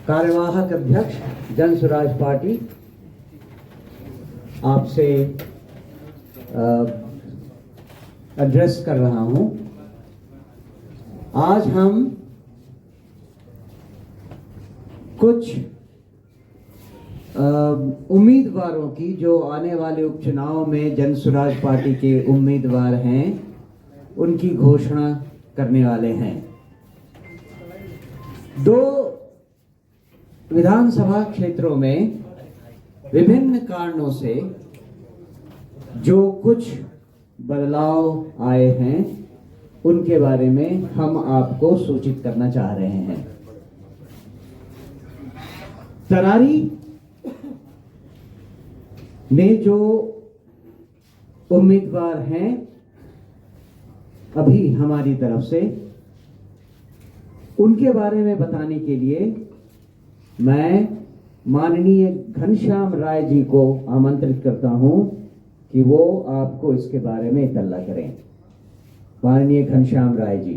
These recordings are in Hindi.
कार्यवाहक अध्यक्ष जन स्वराज पार्टी आपसे एड्रेस कर रहा हूं। आज हम कुछ उम्मीदवारों की जो आने वाले उपचुनाव में जन स्वराज पार्टी के उम्मीदवार हैं उनकी घोषणा करने वाले हैं। दो विधानसभा क्षेत्रों में विभिन्न कारणों से जो कुछ बदलाव आए हैं उनके बारे में हम आपको सूचित करना चाह रहे हैं। तरारी में जो उम्मीदवार हैं अभी हमारी तरफ से, उनके बारे में बताने के लिए मैं माननीय घनश्याम राय जी को आमंत्रित करता हूं कि वो आपको इसके बारे में इत्तला करें। माननीय घनश्याम राय जी।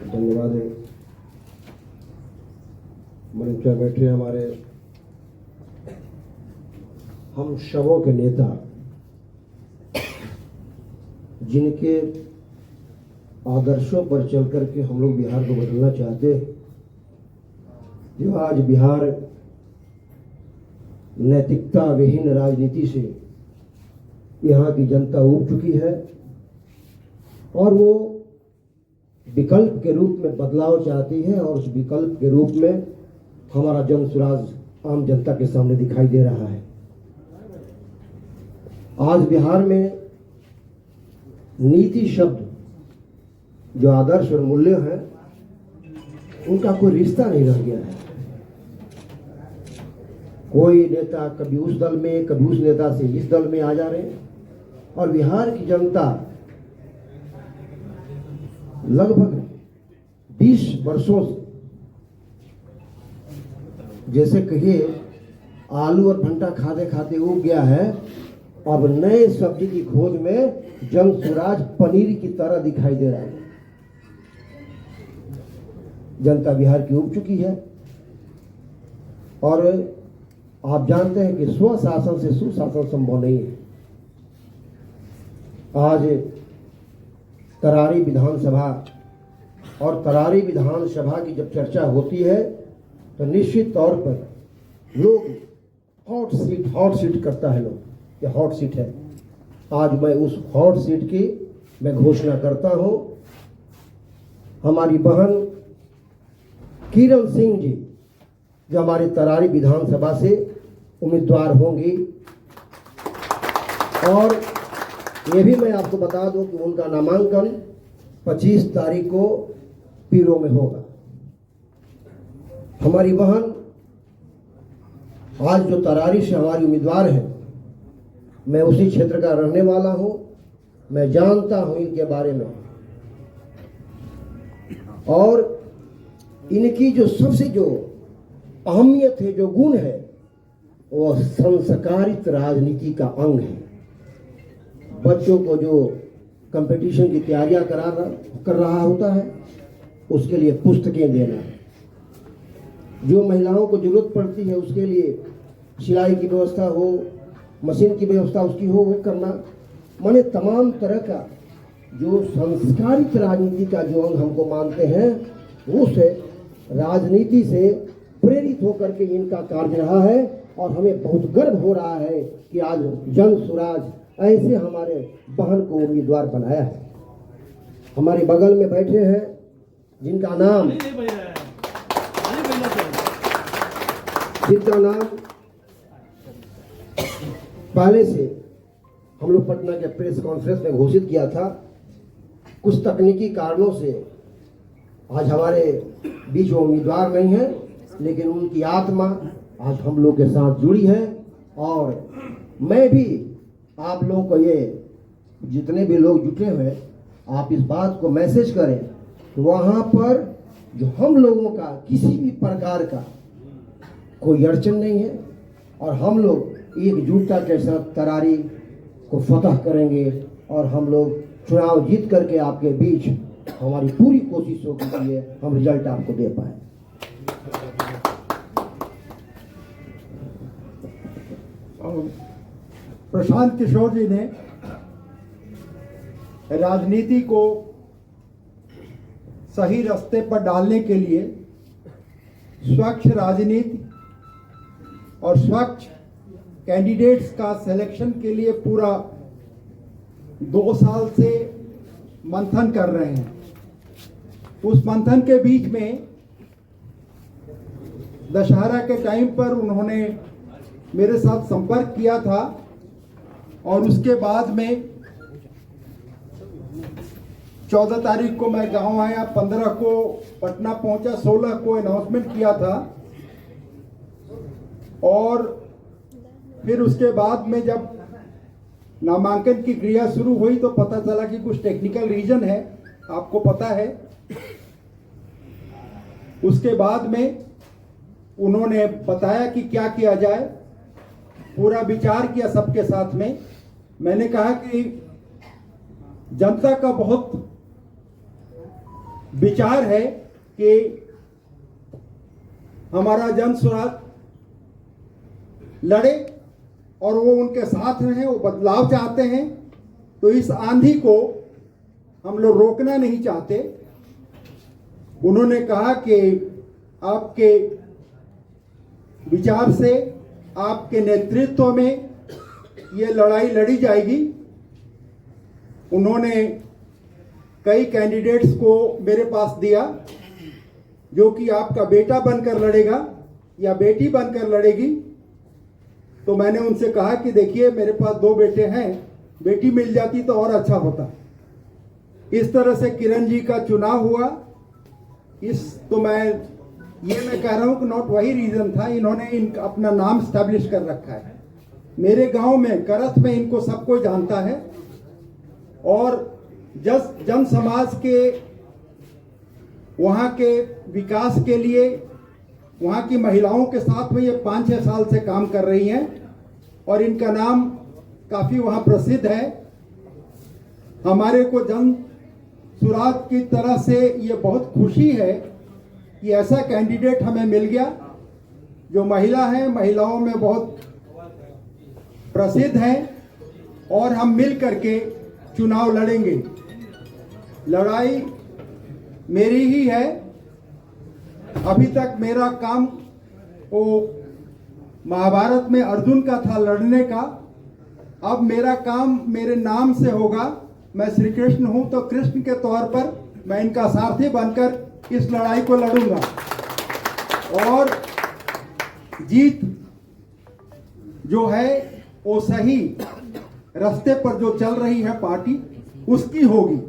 धन्यवाद। मंच पर बैठे हमारे हम शवों के नेता, जिनके आदर्शों पर चल करके हम लोग बिहार को बदलना चाहते हैं, जो आज बिहार नैतिकता विहीन राजनीति से यहाँ की जनता उब चुकी है और वो विकल्प के रूप में बदलाव चाहती है और उस विकल्प के रूप में हमारा जन स्वराज आम जनता के सामने दिखाई दे रहा है। आज बिहार में नीति शब्द जो आदर्श और मूल्य हैं उनका कोई रिश्ता नहीं रह गया है। कोई नेता कभी उस दल में, कभी उस नेता से इस दल में आ जा रहे हैं और बिहार की जनता लगभग 20 वर्षों से, जैसे कहिए आलू और भंटा खाते खाते उग गया है, अब नए सब्जी की खोज में जन स्वराज पनीर की तरह दिखाई दे रहा है। जनता बिहार की उब चुकी है और आप जानते हैं कि स्वशासन से सुशासन संभव नहीं है। आज तरारी विधानसभा और तरारी विधानसभा की जब चर्चा होती है तो निश्चित तौर पर लोग हॉट सीट करता है। लोग ये हॉट सीट है। आज मैं उस हॉट सीट की मैं घोषणा करता हूं। हमारी बहन किरण सिंह जी जो हमारे तरारी विधानसभा से उम्मीदवार होंगी, और ये भी मैं आपको बता दूं कि उनका नामांकन 25 तारीख को पीरो में होगा। हमारी बहन आज जो तरारी से हमारी उम्मीदवार है, मैं उसी क्षेत्र का रहने वाला हूं, मैं जानता हूं इनके बारे में, और इनकी जो सबसे जो अहमियत है, जो गुण है, वो संस्कारित राजनीति का अंग है। बच्चों को जो कंपटीशन की तैयारियां कर रहा होता है उसके लिए पुस्तकें देना, जो महिलाओं को जरूरत पड़ती है उसके लिए सिलाई की व्यवस्था हो, मशीन की व्यवस्था उसकी हो, वो करना, माने तमाम तरह का जो संस्कारित राजनीति का जो अंग हमको मानते हैं, उस राजनीति से प्रेरित होकर के इनका कार्य रहा है। और हमें बहुत गर्व हो रहा है कि आज जन स्वराज ऐसे हमारे बहन को उम्मीदवार बनाया है। हमारे बगल में बैठे हैं जिनका नाम पहले से हम लोग पटना के प्रेस कॉन्फ्रेंस में घोषित किया था। कुछ तकनीकी कारणों से आज हमारे बीच वो उम्मीदवार नहीं है, लेकिन उनकी आत्मा आज हम लोग के साथ जुड़ी है। और मैं भी आप लोगों को, ये जितने भी लोग जुटे हुए, आप इस बात को मैसेज करें कि वहाँ पर जो हम लोगों का किसी भी प्रकार का कोई अड़चन नहीं है और हम लोग एकजुटता के साथ तरारी को फतह करेंगे और हम लोग चुनाव जीत करके आपके बीच हमारी पूरी कोशिश होगी कि ये हम रिजल्ट आपको दे पाए। प्रशांत किशोर जी ने राजनीति को सही रास्ते पर डालने के लिए स्वच्छ राजनीति और स्वच्छ कैंडिडेट्स का सिलेक्शन के लिए पूरा 2 साल से मंथन कर रहे हैं। उस मंथन के बीच में दशहरा के टाइम पर उन्होंने मेरे साथ संपर्क किया था और उसके बाद में 14 तारीख को मैं गांव आया, 15 को पटना पहुंचा, 16 को अनाउंसमेंट किया था और फिर उसके बाद में जब नामांकन की क्रिया शुरू हुई तो पता चला कि कुछ टेक्निकल रीजन है, आपको पता है। उसके बाद में उन्होंने बताया कि क्या किया जाए, पूरा विचार किया सबके साथ में। मैंने कहा कि जनता का बहुत विचार है कि हमारा जन स्वराज लड़े और वो उनके साथ हैं, वो बदलाव चाहते हैं, तो इस आंधी को हम लोग रोकना नहीं चाहते। उन्होंने कहा कि आपके विचार से, आपके नेतृत्व में ये लड़ाई लड़ी जाएगी। उन्होंने कई कैंडिडेट्स को मेरे पास दिया जो कि आपका बेटा बनकर लड़ेगा या बेटी बनकर लड़ेगी। तो मैंने उनसे कहा कि देखिए मेरे पास 2 बेटे हैं, बेटी मिल जाती तो और अच्छा होता। इस तरह से किरण जी का चुनाव हुआ। तो मैं कह रहा हूं कि नॉट वही रीजन था, इन्होंने अपना नाम स्टैब्लिश कर रखा है। मेरे गांव में करथ में इनको सब कोई जानता है और जन समाज के वहां के विकास के लिए वहां की महिलाओं के साथ में ये 5-6 साल से काम कर रही हैं और इनका नाम काफी वहां प्रसिद्ध है। हमारे को जन सुराज की तरह से ये बहुत खुशी है कि ऐसा कैंडिडेट हमें मिल गया जो महिला है, महिलाओं में बहुत प्रसिद्ध है और हम मिल करके चुनाव लड़ेंगे। लड़ाई मेरी ही है। अभी तक मेरा काम वो महाभारत में अर्जुन का था लड़ने का, अब मेरा काम मेरे नाम से होगा। मैं श्री कृष्ण हूं तो कृष्ण के तौर पर मैं इनका सारथी बनकर इस लड़ाई को लड़ूंगा और जीत जो है वो सही रास्ते पर जो चल रही है पार्टी उसकी होगी।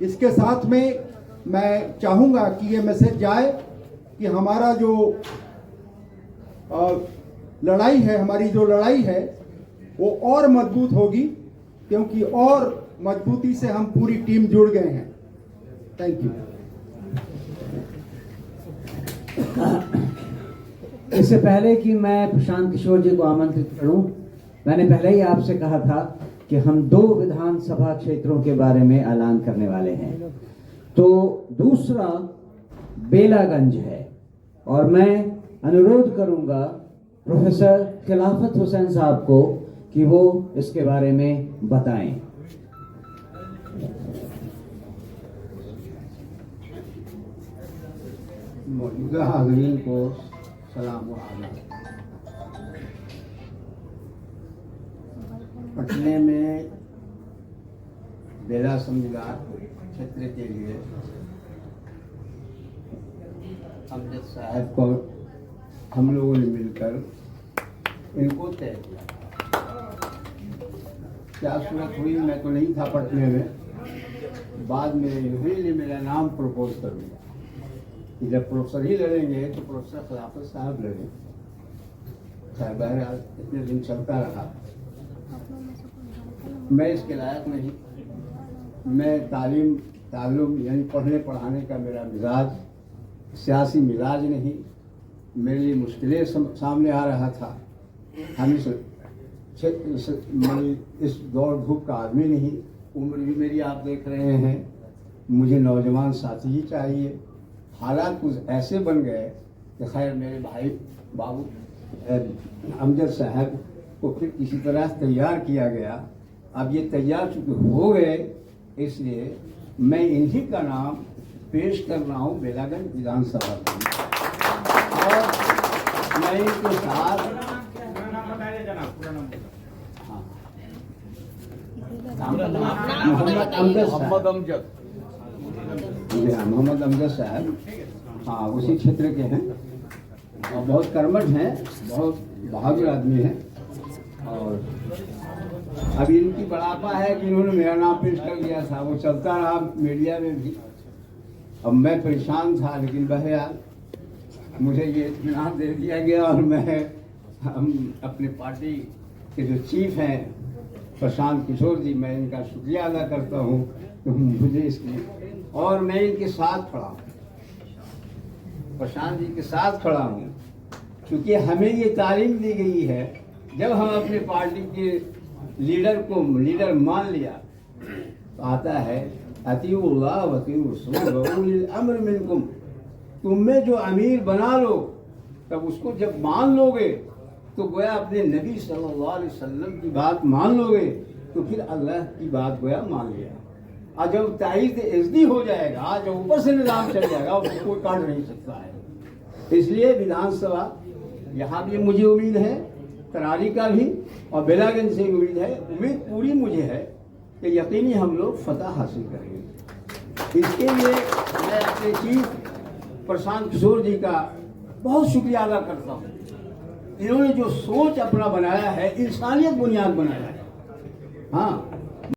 इसके साथ में मैं चाहूंगा कि ये मैसेज जाए कि हमारा जो लड़ाई है, हमारी जो लड़ाई है वो और मजबूत होगी, क्योंकि और मजबूती से हम पूरी टीम जुड़ गए हैं। Thank you. इससे पहले कि मैं प्रशांत किशोर जी को आमंत्रित करूं, मैंने पहले ही आपसे कहा था कि हम 2 विधानसभा क्षेत्रों के बारे में ऐलान करने वाले हैं। तो दूसरा बेलागंज है और मैं अनुरोध करूंगा प्रोफेसर खिलाफत हुसैन साहब को कि वो इसके बारे में बताएं। मौजूदा हाज़रीन को सलाम व आदाब। पटने में बेला संविधान क्षेत्र के लिए अमजद साहब को हम लोगों ने मिलकर इनको तय किया। क्या सूरत हुई मैं तो नहीं था पटने में, बाद में इन्होंने ने मेरा नाम प्रपोज कर दिया कि जब प्रोफेसर ही लड़ेंगे तो प्रोफेसर खिलाफत साहब लड़ेंगे। खैर बहरहाल इतने दिन चलता रहा। मैं इसके लायक नहीं, मैं ताल्लुम यानी पढ़ने पढ़ाने का मेरा मिजाज सियासी मिजाज नहीं। मेरे लिए मुश्किलें सामने आ रहा था। हम इस दौड़ धूप का आदमी नहीं। उम्र भी मेरी आप देख रहे हैं, मुझे नौजवान साथी ही चाहिए। हालात कुछ ऐसे बन गए कि खैर मेरे भाई बाबू अमजद साहब को फिर किसी तरह तैयार किया गया। अब ये तैयार चूँकि हो गए, इसलिए मैं इन्हीं का नाम पेश कर रहा हूँ बेलागंज विधानसभा में। और मैं इनके साथ मोहम्मद अमजद साहब, हाँ उसी क्षेत्र के हैं और बहुत कर्मठ हैं, बहुत बहादुर आदमी हैं। और अभी इनकी बड़ापा है कि इन्होंने मेरा नाम पेश कर दिया था, वो चलता रहा मीडिया में भी। अब मैं परेशान था, लेकिन बहरहाल मुझे ये इत्मीनान दे दिया गया और हम अपने पार्टी के जो चीफ हैं प्रशांत किशोर जी, मैं इनका शुक्रिया अदा करता हूँ तो मुझे इसलिए, और मैं इनके साथ खड़ा हूँ, प्रशांत जी के साथ खड़ा हूँ, क्योंकि हमें ये तालीम दी गई है जब हम अपने पार्टी के लीडर मान लिया तो आता है अतीउल्लाह व अतीउर व उलिल अम्र मिनकुम। तुम में जो अमीर बना लो, तब उसको जब मान लोगे तो गोया अपने नबी सल्लल्लाहु अलैहि वसल्लम की बात मान लोगे तो फिर अल्लाह की बात गोया मान लिया। और जब ताईद इज़्दी हो जाएगा, जब ऊपर से निज़ाम चल जाएगा, उसको कोई काट नहीं सकता है। इसलिए विधानसभा यहाँ भी मुझे उम्मीद है, करारी का भी और बेलागंज से उम्मीद है, उम्मीद पूरी मुझे है कि यकीनी हम लोग फतह हासिल करेंगे। इसके लिए मैं अपने चीफ प्रशांत किशोर जी का बहुत शुक्रिया अदा करता हूँ। इन्होंने जो सोच अपना बनाया है, इंसानियत बुनियाद बनाया है। हाँ,